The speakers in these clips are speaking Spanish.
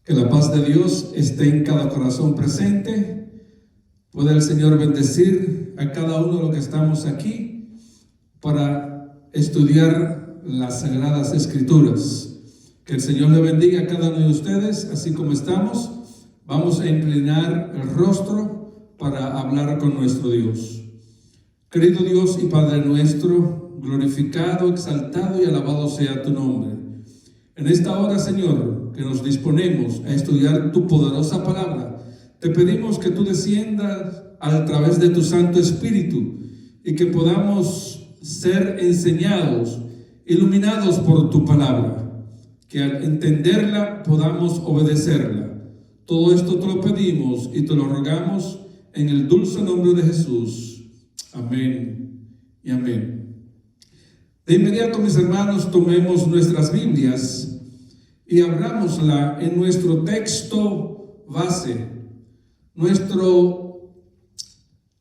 Que la paz de Dios esté en cada corazón presente. Pueda el Señor bendecir a cada uno de los que estamos aquí para estudiar las Sagradas Escrituras. Que el Señor le bendiga a cada uno de ustedes, así como estamos. Vamos a inclinar el rostro para hablar con nuestro Dios. Querido Dios y Padre nuestro, glorificado, exaltado y alabado sea tu nombre. En esta hora, Señor, que nos disponemos a estudiar tu poderosa palabra, te pedimos que tú desciendas a través de tu Santo Espíritu y que podamos ser enseñados, iluminados por tu palabra, que al entenderla podamos obedecerla. Todo esto te lo pedimos y te lo rogamos en el dulce nombre de Jesús. Amén y amén. De inmediato, mis hermanos, tomemos nuestras Biblias y abrámosla en nuestro texto base. Nuestro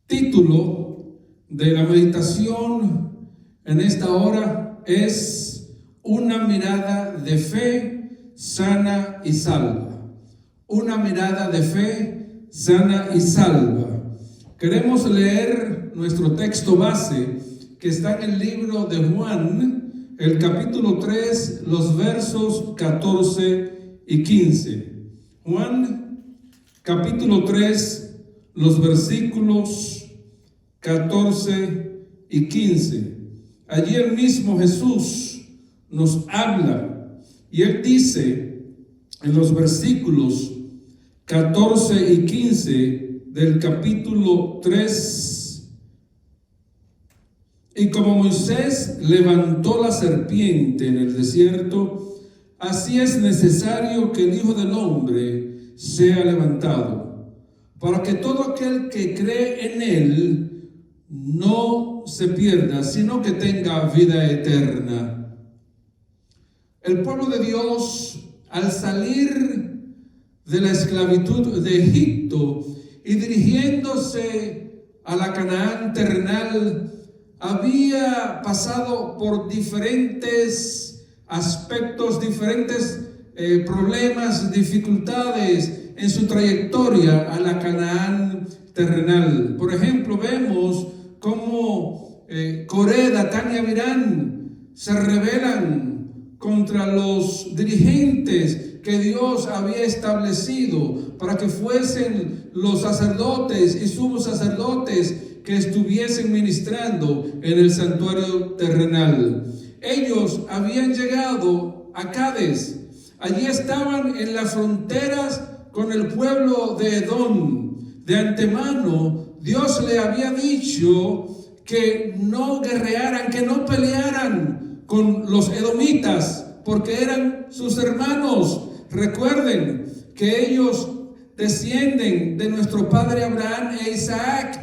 título de la meditación en esta hora es Una mirada de fe sana y salva. Una mirada de fe sana y salva. Queremos leer nuestro texto base que está en el libro de Juan, el capítulo 3, los versos 14 y 15. Juan, capítulo 3, los versículos 14 y 15. Allí el mismo Jesús nos habla y Él dice en los versículos 14 y 15 del capítulo 3: y como Moisés levantó la serpiente en el desierto, así es necesario que el Hijo del Hombre sea levantado, para que todo aquel que cree en Él no se pierda, sino que tenga vida eterna. El pueblo de Dios, al salir de la esclavitud de Egipto y dirigiéndose a la Canaán terrenal, había pasado por diferentes aspectos, diferentes problemas, dificultades en su trayectoria a la Canaán terrenal. Por ejemplo, vemos cómo Coré, Datán y Abirán se rebelan contra los dirigentes que Dios había establecido para que fuesen los sacerdotes y sumos sacerdotes que estuviesen ministrando en el santuario terrenal. Ellos habían llegado a Cades. Allí estaban en las fronteras con el pueblo de Edom. De antemano, Dios le había dicho que no guerrearan, que no pelearan con los edomitas, porque eran sus hermanos. Recuerden que ellos descienden de nuestro padre Abraham e Isaac,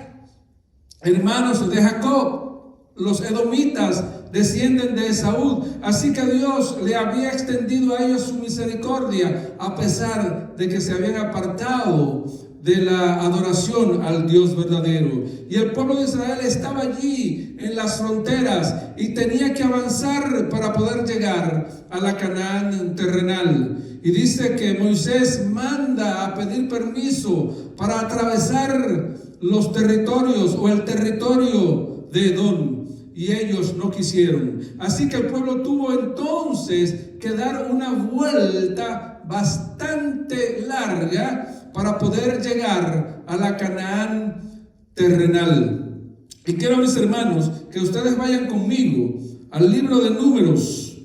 hermanos de Jacob. Los edomitas descienden de Esaú. Así que Dios le había extendido a ellos su misericordia, a pesar de que se habían apartado de la adoración al Dios verdadero. Y el pueblo de Israel estaba allí en las fronteras y tenía que avanzar para poder llegar a la Canaán terrenal. Y dice que Moisés manda a pedir permiso para atravesar los territorios o el territorio de Edom, y ellos no quisieron. Así que el pueblo tuvo entonces que dar una vuelta bastante larga para poder llegar a la Canaán terrenal. Y quiero, mis hermanos, que ustedes vayan conmigo al libro de Números,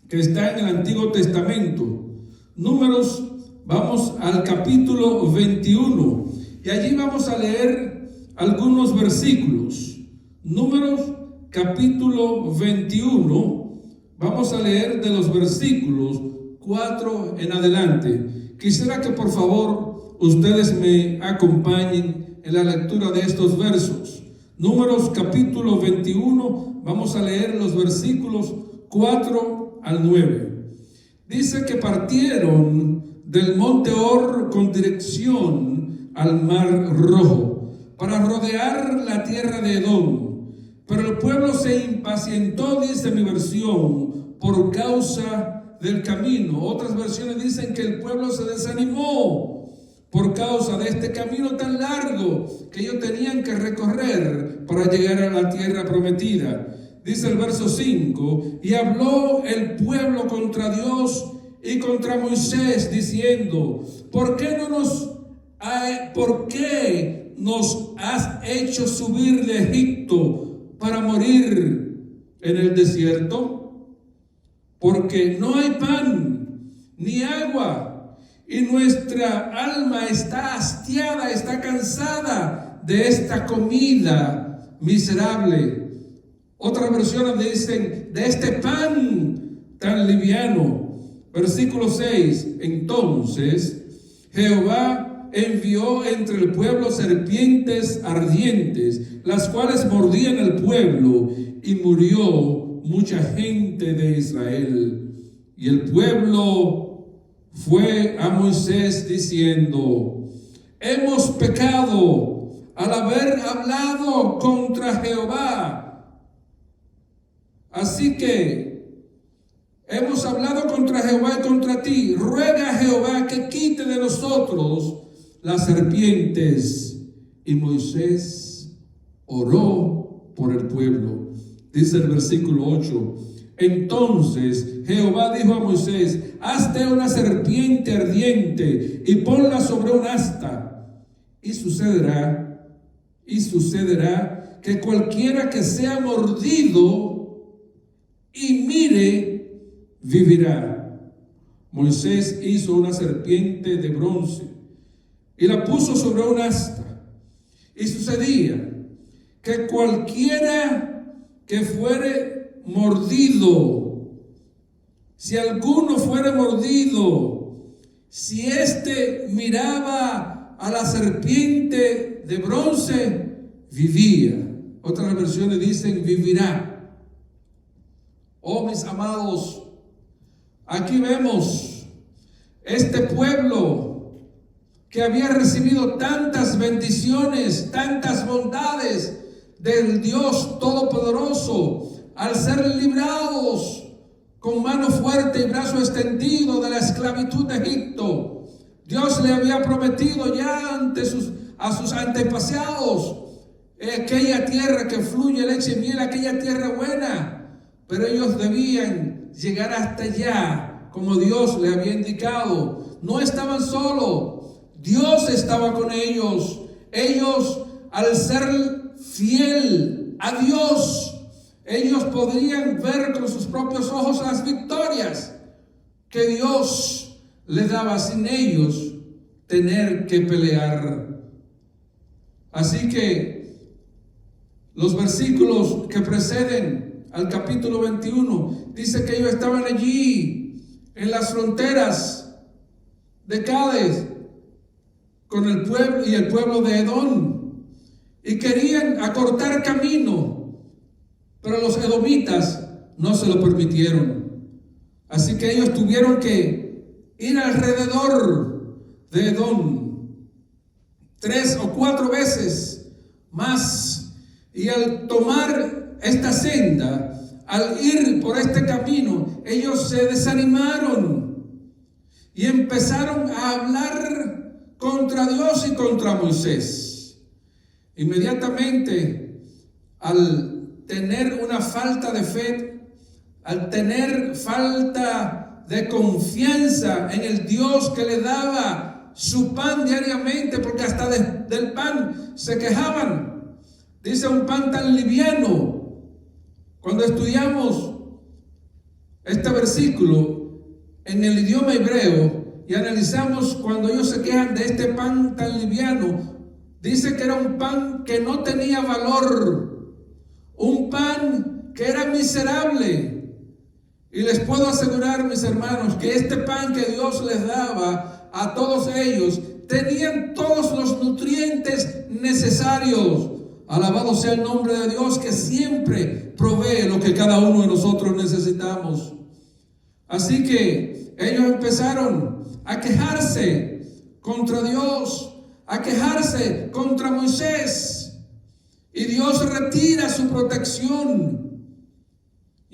que está en el Antiguo Testamento. Números, vamos al capítulo 21. Y allí vamos a leer algunos versículos. Números capítulo 21. Vamos a leer de los versículos 4 en adelante. Quisiera que por favor ustedes me acompañen en la lectura de estos versos. Números capítulo 21. Vamos a leer los versículos 4 al 9. Dice que partieron del monte Hor con dirección al mar Rojo para rodear la tierra de Edom. Pero el pueblo se impacientó, dice mi versión, por causa del camino. Otras versiones dicen que el pueblo se desanimó por causa de este camino tan largo que ellos tenían que recorrer para llegar a la tierra prometida. Dice el verso 5, y habló el pueblo contra Dios y contra Moisés, diciendo, ¿por qué nos has hecho subir de Egipto para morir en el desierto? Porque no hay pan ni agua, y nuestra alma está hastiada, está cansada de esta comida miserable. Otras versiones dicen, de este pan tan liviano. Versículo 6, entonces Jehová envió entre el pueblo serpientes ardientes, las cuales mordían el pueblo, y murió mucha gente de Israel. Y el pueblo fue a Moisés diciendo, hemos pecado al haber hablado contra Jehová. Así que hemos hablado contra Jehová y contra ti. Ruega a Jehová que quite de nosotros las serpientes. Y Moisés oró por el pueblo. Dice el versículo 8. Entonces Jehová dijo a Moisés, hazte una serpiente ardiente y ponla sobre un asta. Y sucederá que cualquiera que sea mordido y mire, vivirá. Moisés hizo una serpiente de bronce y la puso sobre un asta. Y sucedía que cualquiera que fuere mordido, si alguno fuere mordido, si éste miraba a la serpiente de bronce, vivía. Otras versiones dicen vivirá. Oh, mis amados, aquí vemos este pueblo que había recibido tantas bendiciones, tantas bondades del Dios Todopoderoso, al ser librados con mano fuerte y brazo extendido de la esclavitud de Egipto. Dios le había prometido ya a sus antepasados aquella tierra que fluye leche y miel, aquella tierra buena. Pero ellos debían llegar hasta allá, como Dios le había indicado. No estaban solos, Dios estaba con ellos. Ellos, al ser fiel a Dios, ellos podrían ver con sus propios ojos las victorias que Dios les daba sin ellos tener que pelear. Así que los versículos que preceden al capítulo 21, dice que ellos estaban allí en las fronteras de Cádiz con el pueblo y el pueblo de Edom, y querían acortar camino, pero los edomitas no se lo permitieron. Así que ellos tuvieron que ir alrededor de Edom 3 o 4 veces más, y al tomar esta senda, al ir por este camino, ellos se desanimaron y empezaron a hablar contra Dios y contra Moisés. Inmediatamente, al tener una falta de fe, al tener falta de confianza en el Dios que le daba su pan diariamente, porque hasta del pan se quejaban. Dice, un pan tan liviano. Cuando estudiamos este versículo en el idioma hebreo y analizamos cuando ellos se quejan de este pan tan liviano, dice que era un pan que no tenía valor, un pan que era miserable. Y les puedo asegurar, mis hermanos, que este pan que Dios les daba a todos ellos tenían todos los nutrientes necesarios. Alabado sea el nombre de Dios, que siempre provee lo que cada uno de nosotros necesitamos. Así que ellos empezaron a quejarse contra Dios, a quejarse contra Moisés, y Dios retira su protección.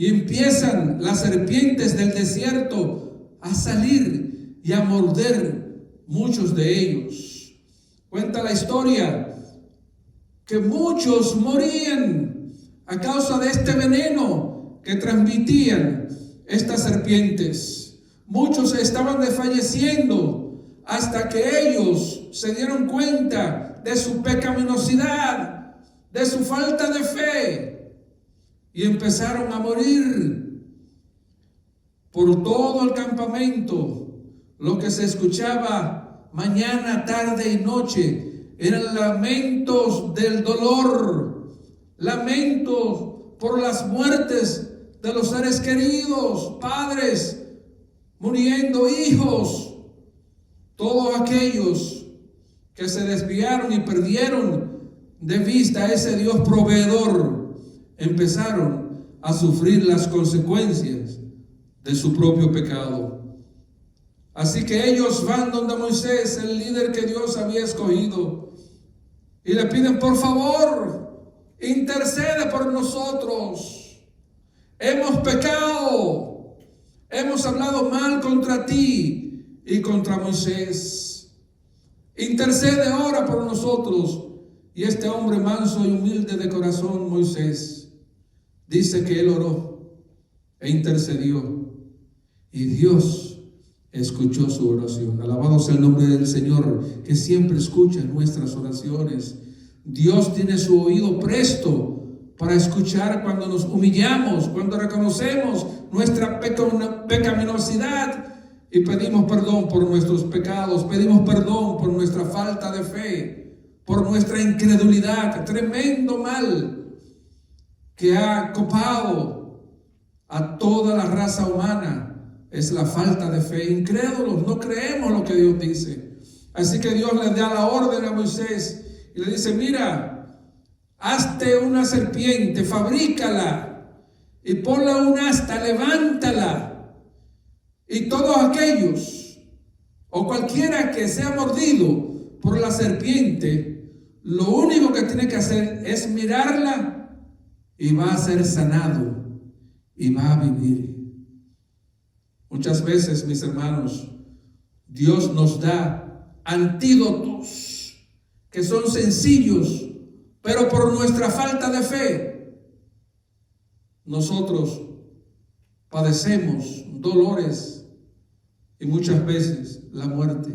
y empiezan las serpientes del desierto a salir y a morder muchos de ellos. Cuenta la historia que muchos morían a causa de este veneno que transmitían estas serpientes. Muchos estaban desfalleciendo hasta que ellos se dieron cuenta de su pecaminosidad, de su falta de fe, y empezaron a morir. Por todo el campamento, lo que se escuchaba mañana, tarde y noche eran lamentos del dolor, lamentos por las muertes de los seres queridos, padres muriendo, hijos. Todos aquellos que se desviaron y perdieron de vista a ese Dios proveedor empezaron a sufrir las consecuencias de su propio pecado. Así que ellos van donde Moisés, el líder que Dios había escogido, y le piden: por favor, intercede por nosotros. Hemos pecado, hemos hablado mal contra ti y contra Moisés. Intercede ahora por nosotros. Y este hombre manso y humilde de corazón, Moisés, dice que él oró e intercedió, y Dios escuchó su oración. Alabado sea el nombre del Señor, que siempre escucha nuestras oraciones. Dios tiene su oído presto para escuchar cuando nos humillamos, cuando reconocemos nuestra pecaminosidad y pedimos perdón por nuestros pecados, pedimos perdón por nuestra falta de fe, por nuestra incredulidad. Tremendo mal que ha copado a toda la raza humana es la falta de fe. Incrédulos, no creemos lo que Dios dice. Así que Dios le da la orden a Moisés y le dice: mira, hazte una serpiente, fabrícala y ponla un asta, levántala, y todos aquellos o cualquiera que sea mordido por la serpiente, lo único que tiene que hacer es mirarla y va a ser sanado y va a vivir. Muchas veces, mis hermanos, Dios nos da antídotos que son sencillos, pero por nuestra falta de fe, nosotros padecemos dolores y muchas veces la muerte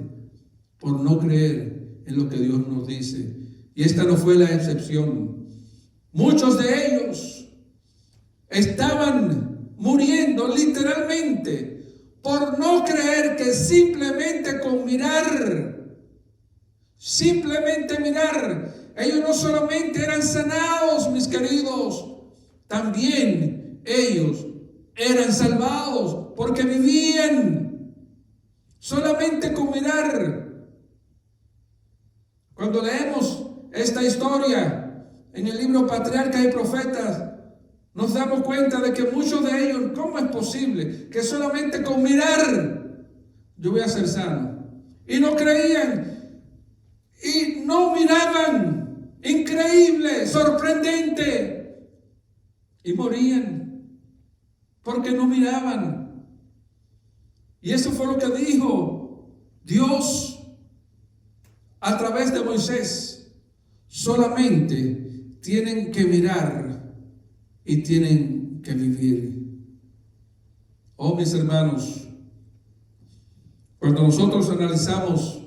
por no creer en lo que Dios nos dice. Y esta no fue la excepción. Muchos de ellos estaban muriendo literalmente por no creer que simplemente con mirar, ellos no solamente eran sanados, mis queridos, también ellos eran salvados porque vivían solamente con mirar. Cuando leemos esta historia en el libro Patriarcas y Profetas, nos damos cuenta de que muchos de ellos, ¿cómo es posible que solamente con mirar yo voy a ser sano? Y no creían y no miraban. Increíble, sorprendente. Y morían porque no miraban. Y eso fue lo que dijo Dios a través de Moisés: solamente tienen que mirar y tienen que vivir. Oh, mis hermanos, cuando nosotros analizamos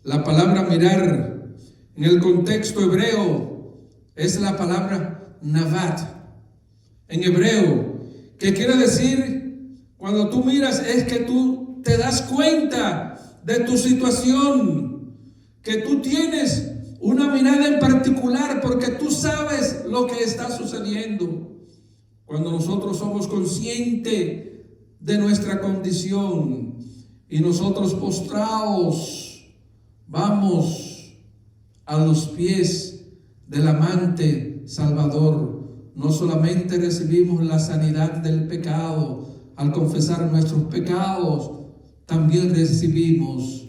la palabra mirar en el contexto hebreo, es la palabra navat en hebreo, que quiere decir, cuando tú miras, es que tú te das cuenta de tu situación, que tú tienes una mirada en particular porque tú sabes lo que está sucediendo. Cuando nosotros somos conscientes de nuestra condición y nosotros postrados vamos a los pies del amante Salvador, no solamente recibimos la sanidad del pecado al confesar nuestros pecados, también recibimos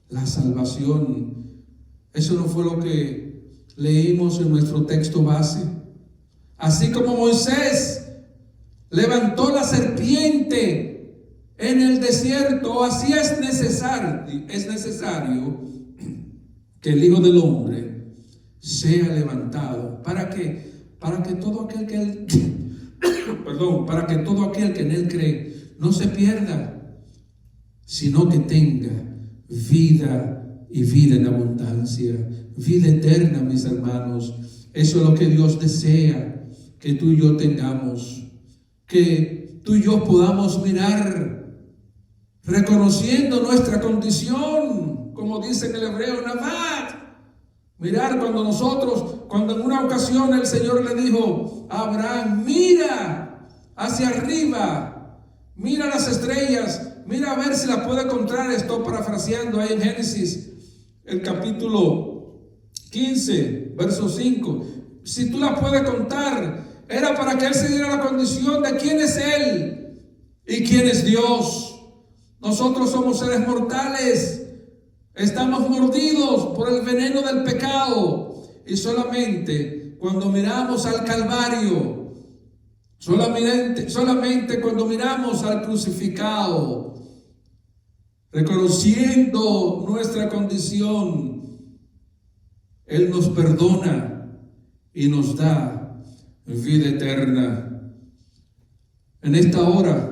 la salvación. Eso no fue lo que leímos en nuestro texto base. Así como Moisés levantó la serpiente en el desierto, así es necesario que el Hijo del Hombre sea levantado. ¿Para qué? Para que todo aquel que él, para que todo aquel que en él cree no se pierda, sino que tenga vida y vida en abundancia, vida eterna, mis hermanos. Eso es lo que Dios desea que tú y yo tengamos, que tú y yo podamos mirar, reconociendo nuestra condición, como dice en el hebreo, Nabat. Mirar cuando en una ocasión el Señor le dijo a Abraham: mira hacia arriba, mira las estrellas, mira a ver si la puede encontrar. Estoy parafraseando ahí en Génesis, el capítulo 15, verso 5. Si tú la puedes contar, era para que él se diera la condición de quién es él y quién es Dios. Nosotros somos seres mortales, estamos mordidos por el veneno del pecado, y solamente cuando miramos al Calvario, solamente cuando miramos al crucificado, reconociendo nuestra condición, Él nos perdona y nos da vida eterna. En esta hora,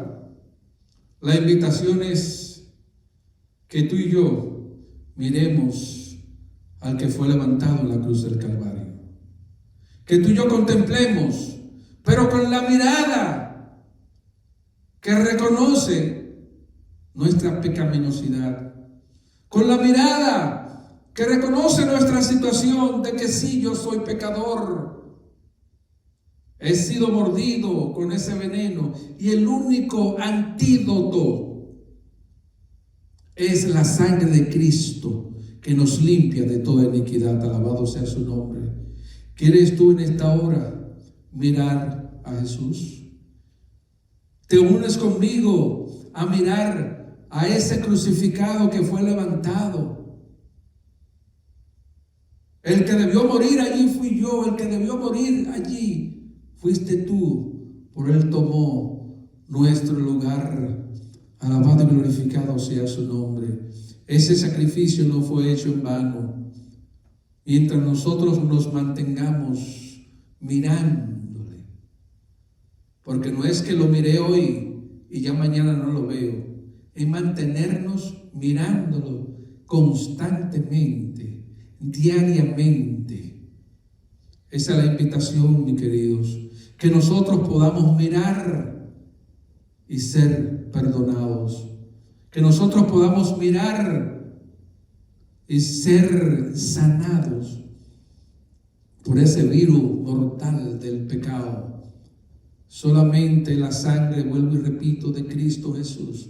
la invitación es que tú y yo miremos al que fue levantado en la cruz del Calvario. Que tú y yo contemplemos, pero con la mirada que reconoce nuestra pecaminosidad, con la mirada que reconoce nuestra situación de que sí, yo soy pecador, he sido mordido con ese veneno, y el único antídoto es la sangre de Cristo, que nos limpia de toda iniquidad. Alabado sea su nombre. ¿Quieres tú en esta hora mirar a Jesús? ¿Te unes conmigo a mirar a ese crucificado que fue levantado? El que debió morir allí fui yo, el que debió morir allí fuiste tú, por él tomó nuestro lugar. Alabado y glorificado sea su nombre. Ese sacrificio no fue hecho en vano. Mientras nosotros nos mantengamos mirándole, porque no es que lo miré hoy y ya mañana no lo veo, es mantenernos mirándolo constantemente, diariamente. Esa es la invitación, mis queridos, que nosotros podamos mirar y ser perdonados, que nosotros podamos mirar y ser sanados por ese virus mortal del pecado. Solamente la sangre, vuelvo y repito, de Cristo Jesús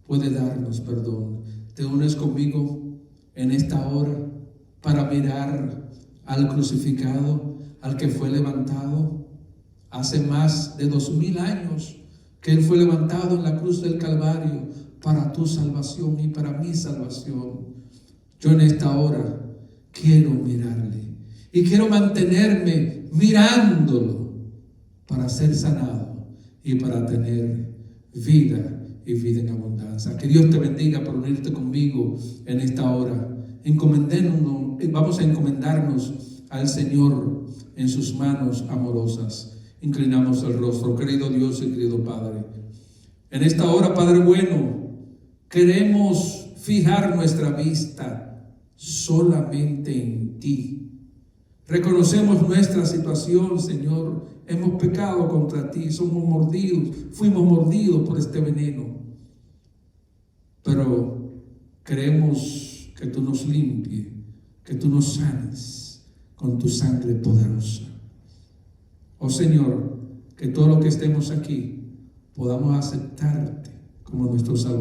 puede darnos perdón. ¿Te unes conmigo en esta hora para mirar al crucificado, al que fue levantado hace más de 2000 años? Que Él fue levantado en la cruz del Calvario para tu salvación y para mi salvación. Yo en esta hora quiero mirarle y quiero mantenerme mirándolo para ser sanado y para tener vida y vida en abundancia. Que Dios te bendiga por unirte conmigo en esta hora. Vamos a encomendarnos al Señor en sus manos amorosas. Inclinamos el rostro. Querido Dios y querido Padre, en esta hora, Padre bueno, queremos fijar nuestra vista solamente en ti. Reconocemos nuestra situación, Señor. Hemos pecado contra ti, fuimos mordidos por este veneno. Pero queremos que tú nos limpies, que tú nos sanes con tu sangre poderosa. Oh Señor, que todo lo que estemos aquí podamos aceptarte como nuestro Salvador.